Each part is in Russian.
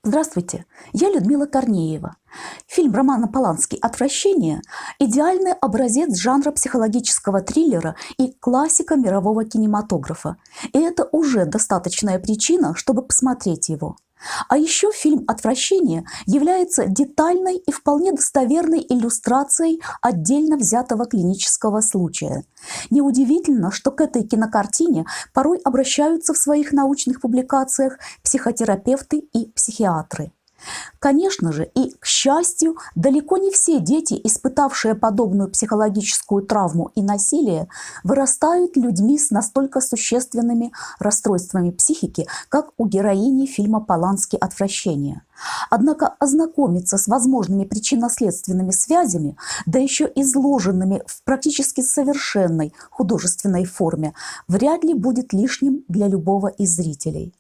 Здравствуйте, я Людмила Корнеева. Фильм Романа Полански «Отвращение» – идеальный образец жанра психологического триллера и классика мирового кинематографа. И это уже достаточная причина, чтобы посмотреть его. А еще фильм «Отвращение» является детальной и вполне достоверной иллюстрацией отдельно взятого клинического случая. Неудивительно, что к этой кинокартине порой обращаются в своих научных публикациях психотерапевты и психиатры. Конечно же, и, к счастью, далеко не все дети, испытавшие подобную психологическую травму и насилие, вырастают людьми с настолько существенными расстройствами психики, как у героини фильма Полански «Отвращение». Однако ознакомиться с возможными причинно-следственными связями, да еще изложенными в практически совершенной художественной форме, вряд ли будет лишним для любого из зрителей.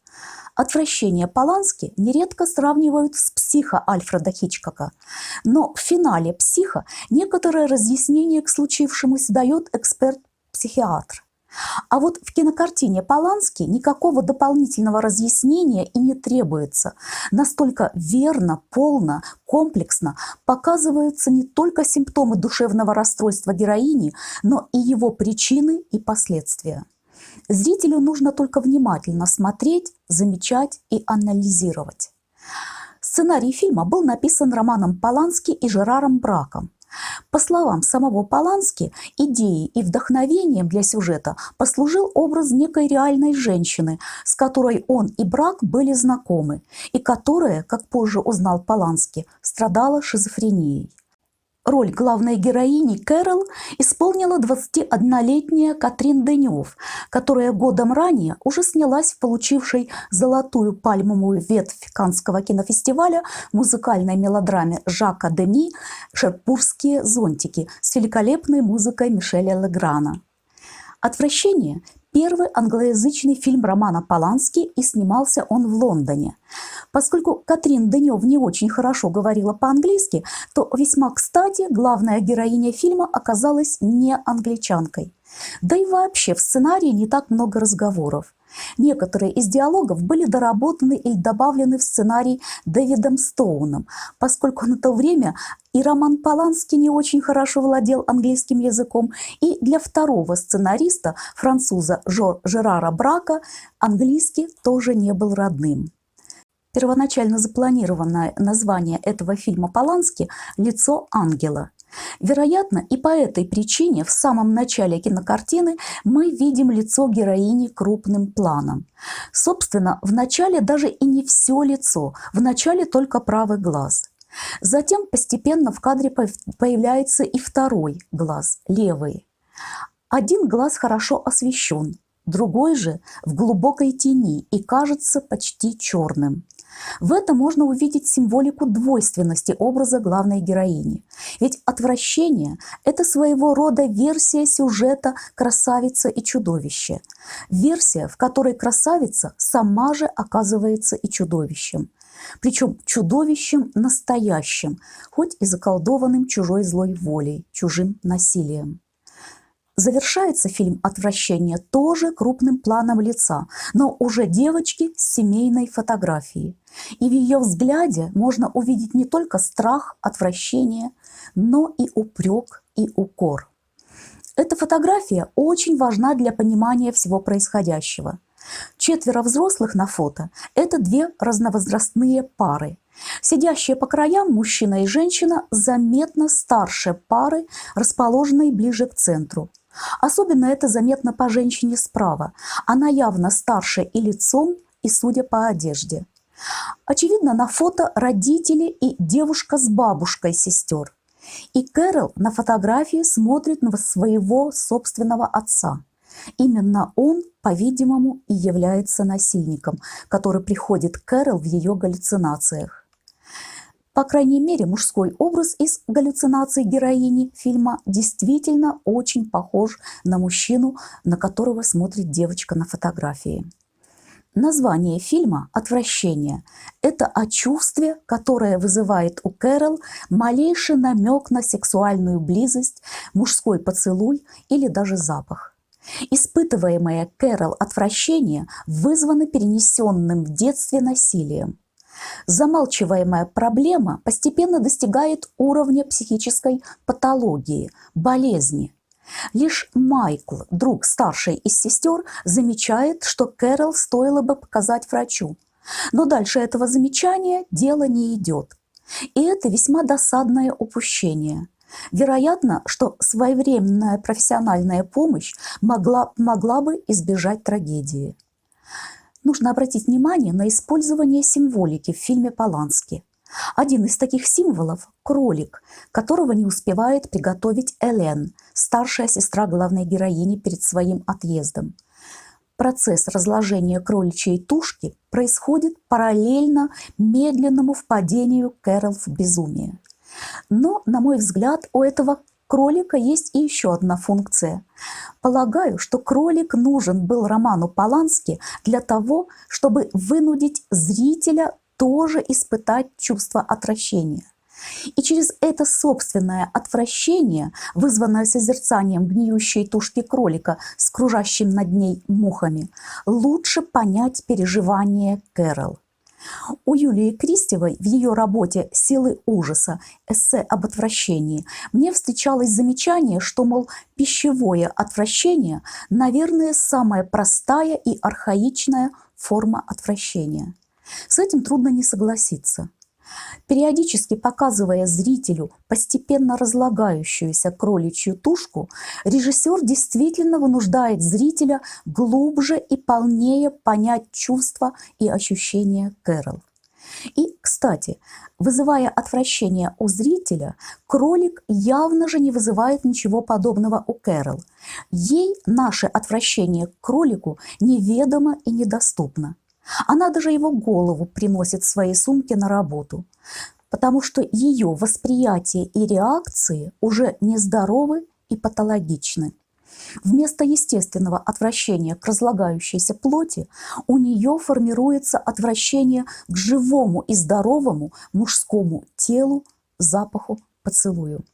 «Отвращение» Полански нередко сравнивают с «Психо» Альфреда Хичкока. Но в финале «Психо» некоторое разъяснение к случившемуся дает эксперт-психиатр. А вот в кинокартине Полански никакого дополнительного разъяснения и не требуется. Настолько верно, полно, комплексно показываются не только симптомы душевного расстройства героини, но и его причины и последствия. Зрителю нужно только внимательно смотреть, замечать и анализировать. Сценарий фильма был написан Романом Полански и Жераром Браком. По словам самого Полански, идеей и вдохновением для сюжета послужил образ некой реальной женщины, с которой он и Брак были знакомы, и которая, как позже узнал Полански, страдала шизофренией. Роль главной героини Кэрол исполнила 21-летняя Катрин Денев, которая годом ранее уже снялась в получившей золотую пальмовую ветвь Каннского кинофестиваля музыкальной мелодраме Жака Деми «Шерпурские зонтики» с великолепной музыкой Мишеля Леграна. «Отвращение» – первый англоязычный фильм Романа Полански, и снимался он в Лондоне. Поскольку Катрин Денев не очень хорошо говорила по-английски, то весьма кстати главная героиня фильма оказалась не англичанкой. Да и вообще в сценарии не так много разговоров. Некоторые из диалогов были доработаны или добавлены в сценарий Дэвидом Стоуном, поскольку на то время и Роман Полански не очень хорошо владел английским языком, и для второго сценариста, француза Жерара Брака, английский тоже не был родным. Первоначально запланированное название этого фильма Полански «Лицо ангела». Вероятно, и по этой причине в самом начале кинокартины мы видим лицо героини крупным планом. Собственно, в начале даже и не все лицо, в начале только правый глаз. Затем постепенно в кадре появляется и второй глаз, левый. Один глаз хорошо освещен, другой же в глубокой тени и кажется почти черным. В этом можно увидеть символику двойственности образа главной героини. Ведь «Отвращение» – это своего рода версия сюжета «Красавица и чудовище». Версия, в которой красавица сама же оказывается и чудовищем. Причем чудовищем настоящим, хоть и заколдованным чужой злой волей, чужим насилием. Завершается фильм «Отвращение» тоже крупным планом лица, но уже девочки с семейной фотографией. И в ее взгляде можно увидеть не только страх, отвращение, но и упрек и укор. Эта фотография очень важна для понимания всего происходящего. 4 взрослых на фото – это 2 разновозрастные пары. Сидящие по краям мужчина и женщина заметно старше пары, расположенной ближе к центру. Особенно это заметно по женщине справа. Она явно старше и лицом, и судя по одежде. Очевидно, на фото родители и девушка с бабушкой сестер. И Кэрол на фотографии смотрит на своего собственного отца. Именно он, по-видимому, и является насильником, который приходит к Кэрол в ее галлюцинациях. По крайней мере, мужской образ из галлюцинаций героини фильма действительно очень похож на мужчину, на которого смотрит девочка на фотографии. Название фильма «Отвращение» – это о чувстве, которое вызывает у Кэрол малейший намек на сексуальную близость, мужской поцелуй или даже запах. Испытываемое Кэрол отвращение вызвано перенесенным в детстве насилием. Замалчиваемая проблема постепенно достигает уровня психической патологии, болезни. Лишь Майкл, друг старшей из сестер, замечает, что Кэрол стоило бы показать врачу. Но дальше этого замечания дело не идет. И это весьма досадное упущение. Вероятно, что своевременная профессиональная помощь могла бы избежать трагедии. Нужно обратить внимание на использование символики в фильме Полански. Один из таких символов – кролик, которого не успевает приготовить Элен, старшая сестра главной героини, перед своим отъездом. Процесс разложения кроличьей тушки происходит параллельно медленному впадению Кэрол в безумие. Но, на мой взгляд, у этого кролика есть и еще одна функция. Полагаю, что кролик нужен был роману Полански для того, чтобы вынудить зрителя тоже испытать чувство отвращения. И через это собственное отвращение, вызванное созерцанием гниющей тушки кролика с кружащим над ней мухами, лучше понять переживания Кэрол. У Юлии Кристевой в ее работе «Силы ужаса. Эссе об отвращении» мне встречалось замечание, что, мол, пищевое отвращение, наверное, самая простая и архаичная форма отвращения. С этим трудно не согласиться. Периодически показывая зрителю постепенно разлагающуюся кроличью тушку, режиссер действительно вынуждает зрителя глубже и полнее понять чувства и ощущения Кэрол. И, кстати, вызывая отвращение у зрителя, кролик явно же не вызывает ничего подобного у Кэрол. Ей наше отвращение к кролику неведомо и недоступно. Она даже его голову приносит в своей сумке на работу, потому что ее восприятие и реакции уже нездоровы и патологичны. Вместо естественного отвращения к разлагающейся плоти у нее формируется отвращение к живому и здоровому мужскому телу, запаху, поцелую.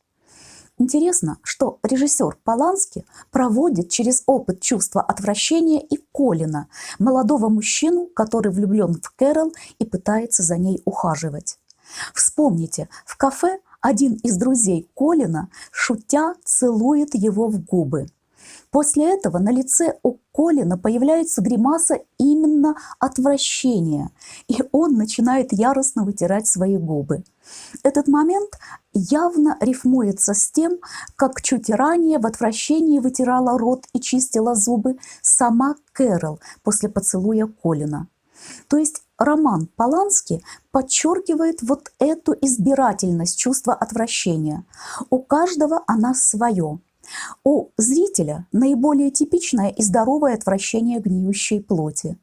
Интересно, что режиссер Полански проводит через опыт чувства отвращения и Колина, молодого мужчину, который влюблен в Кэрол и пытается за ней ухаживать. Вспомните, в кафе один из друзей Колина, шутя, целует его в губы. После этого на лице у Колина появляется гримаса именно отвращения, и он начинает яростно вытирать свои губы. Этот момент явно рифмуется с тем, как чуть ранее в отвращении вытирала рот и чистила зубы сама Кэрол после поцелуя Колина. То есть роман Полански подчеркивает вот эту избирательность чувства отвращения. У каждого она свое. У зрителя наиболее типичное и здоровое отвращение гниющей плоти.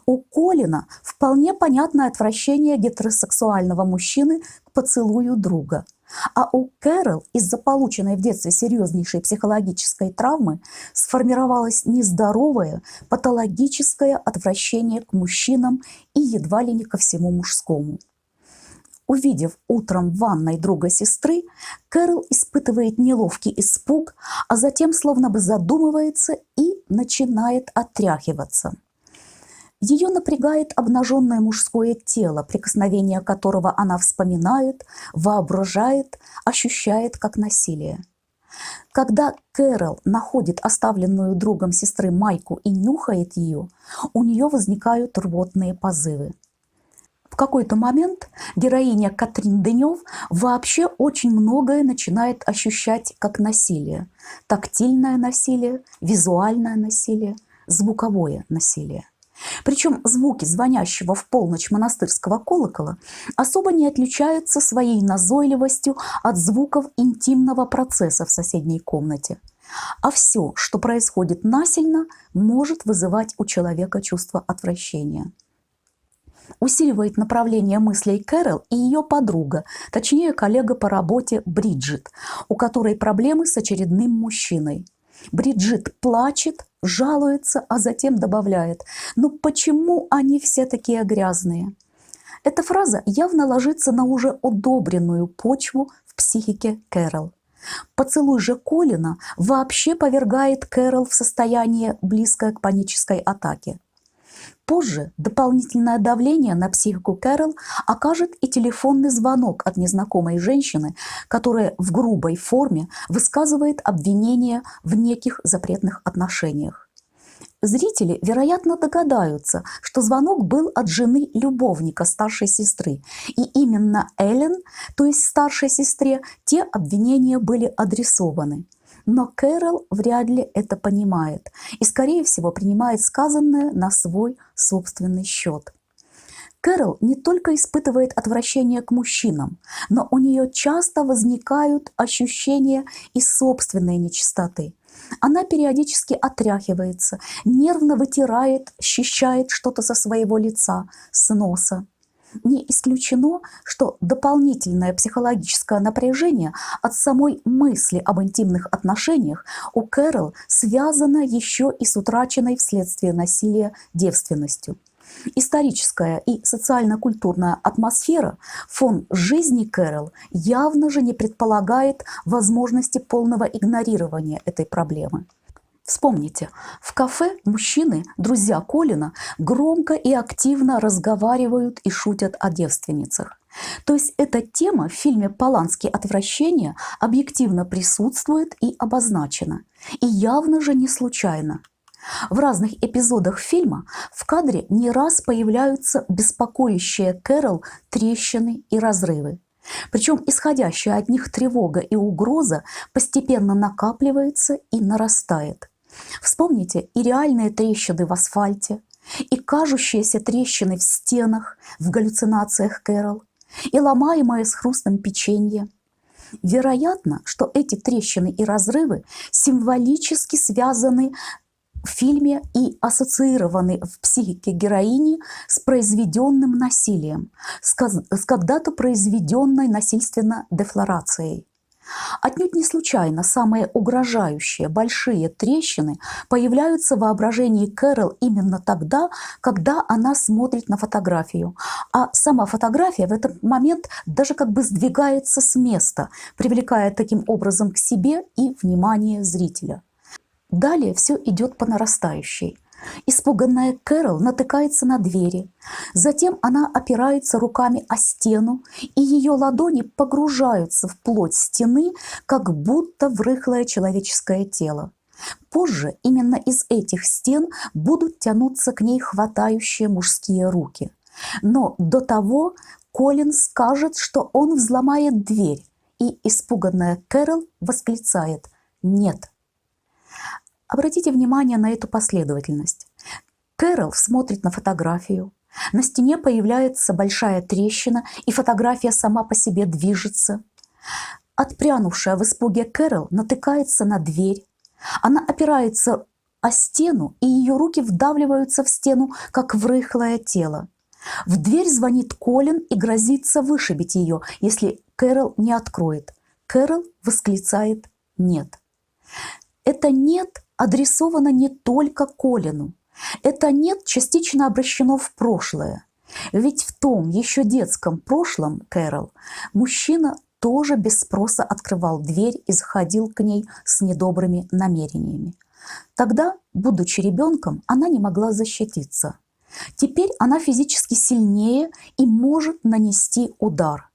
У Колина вполне понятное отвращение гетеросексуального мужчины к поцелую друга. А у Кэрол из-за полученной в детстве серьезнейшей психологической травмы сформировалось нездоровое, патологическое отвращение к мужчинам и едва ли не ко всему мужскому. Увидев утром в ванной друга сестры, Кэрол испытывает неловкий испуг, а затем словно бы задумывается и начинает отряхиваться. Ее напрягает обнаженное мужское тело, прикосновение которого она вспоминает, воображает, ощущает как насилие. Когда Кэрол находит оставленную другом сестры майку и нюхает ее, у нее возникают рвотные позывы. В какой-то момент героиня Катрин Денев вообще очень многое начинает ощущать как насилие. Тактильное насилие, визуальное насилие, звуковое насилие. Причем звуки звонящего в полночь монастырского колокола особо не отличаются своей назойливостью от звуков интимного процесса в соседней комнате. А все, что происходит насильно, может вызывать у человека чувство отвращения. Усиливает направление мыслей Кэрол и ее подруга, точнее коллега по работе Бриджит, у которой проблемы с очередным мужчиной. Бриджит плачет, жалуется, а затем добавляет: «Ну почему они все такие грязные?» Эта фраза явно ложится на уже удобренную почву в психике Кэрол. Поцелуй же Колина вообще повергает Кэрол в состояние, близкое к панической атаке. Позже дополнительное давление на психику Кэрол окажет и телефонный звонок от незнакомой женщины, которая в грубой форме высказывает обвинения в неких запретных отношениях. Зрители, вероятно, догадаются, что звонок был от жены любовника старшей сестры, и именно Эллен, то есть старшей сестре, те обвинения были адресованы. Но Кэрол вряд ли это понимает и, скорее всего, принимает сказанное на свой собственный счет. Кэрол не только испытывает отвращение к мужчинам, но у нее часто возникают ощущения и собственной нечистоты. Она периодически отряхивается, нервно вытирает, счищает что-то со своего лица, с носа. Не исключено, что дополнительное психологическое напряжение от самой мысли об интимных отношениях у Кэрол связано еще и с утраченной вследствие насилия девственностью. Историческая и социально-культурная атмосфера, фон жизни Кэрол явно же не предполагает возможности полного игнорирования этой проблемы. Вспомните, в кафе мужчины, друзья Колина, громко и активно разговаривают и шутят о девственницах. То есть эта тема в фильме «Полански. Отвращение» объективно присутствует и обозначена. И явно же не случайно. В разных эпизодах фильма в кадре не раз появляются беспокоящие Кэрол трещины и разрывы. Причем исходящая от них тревога и угроза постепенно накапливается и нарастает. Вспомните и реальные трещины в асфальте, и кажущиеся трещины в стенах, в галлюцинациях Кэрол, и ломаемое с хрустом печенье. Вероятно, что эти трещины и разрывы символически связаны в фильме и ассоциированы в психике героини с произведенным насилием, с когда-то произведенной насильственно дефлорацией. Отнюдь не случайно самые угрожающие большие трещины появляются в воображении Кэрол именно тогда, когда она смотрит на фотографию. А сама фотография в этот момент даже как бы сдвигается с места, привлекая таким образом к себе и внимание зрителя. Далее все идет по нарастающей. Испуганная Кэрол натыкается на двери. Затем она опирается руками о стену, и ее ладони погружаются в плоть стены, как будто в рыхлое человеческое тело. Позже именно из этих стен будут тянуться к ней хватающие мужские руки. Но до того Колин скажет, что он взломает дверь, и испуганная Кэрол восклицает «нет». Обратите внимание на эту последовательность. Кэрол смотрит на фотографию, на стене появляется большая трещина, и фотография сама по себе движется. Отпрянувшая в испуге Кэрол натыкается на дверь. Она опирается о стену, и ее руки вдавливаются в стену, как в рыхлое тело. В дверь звонит Колин и грозится вышибить ее, если Кэрол не откроет. Кэрол восклицает «нет». Это «нет» адресовано не только Колину. Это «нет» частично обращено в прошлое. Ведь в том еще детском прошлом Кэрол мужчина тоже без спроса открывал дверь и заходил к ней с недобрыми намерениями. Тогда, будучи ребенком, она не могла защититься. Теперь она физически сильнее и может нанести удар.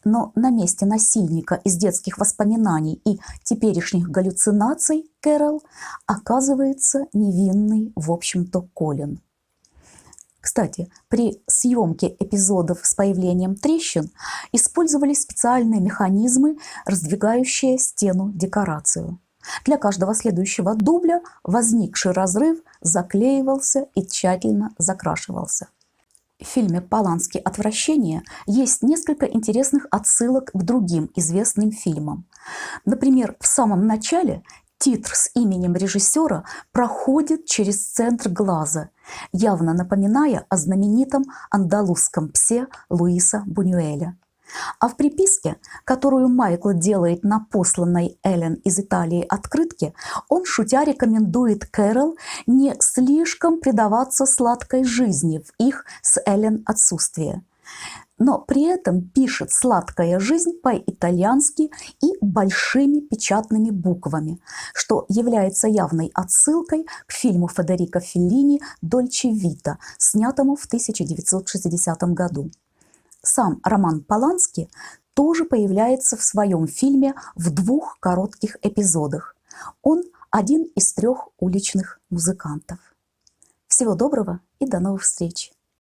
Но на месте насильника из детских воспоминаний и теперешних галлюцинаций Кэрол оказывается невинный, в общем-то, Колин. Кстати, при съемке эпизодов с появлением трещин использовались специальные механизмы, раздвигающие стену-декорацию. Для каждого следующего дубля возникший разрыв заклеивался и тщательно закрашивался. В фильме «Полански. Отвращение» есть несколько интересных отсылок к другим известным фильмам. Например, в самом начале титр с именем режиссера проходит через центр глаза, явно напоминая о знаменитом андалузском псе Луиса Бунюэля. А в приписке, которую Майкл делает на посланной Эллен из Италии открытке, он шутя рекомендует Кэрол не слишком предаваться сладкой жизни в их с Эллен отсутствие. но при этом пишет «Сладкая жизнь» по-итальянски и большими печатными буквами, что является явной отсылкой к фильму Федерико Феллини «Дольче Вита», снятому в 1960 году. Сам Роман Полански тоже появляется в своем фильме в 2 коротких эпизодах. Он один из 3 уличных музыкантов. Всего доброго и до новых встреч!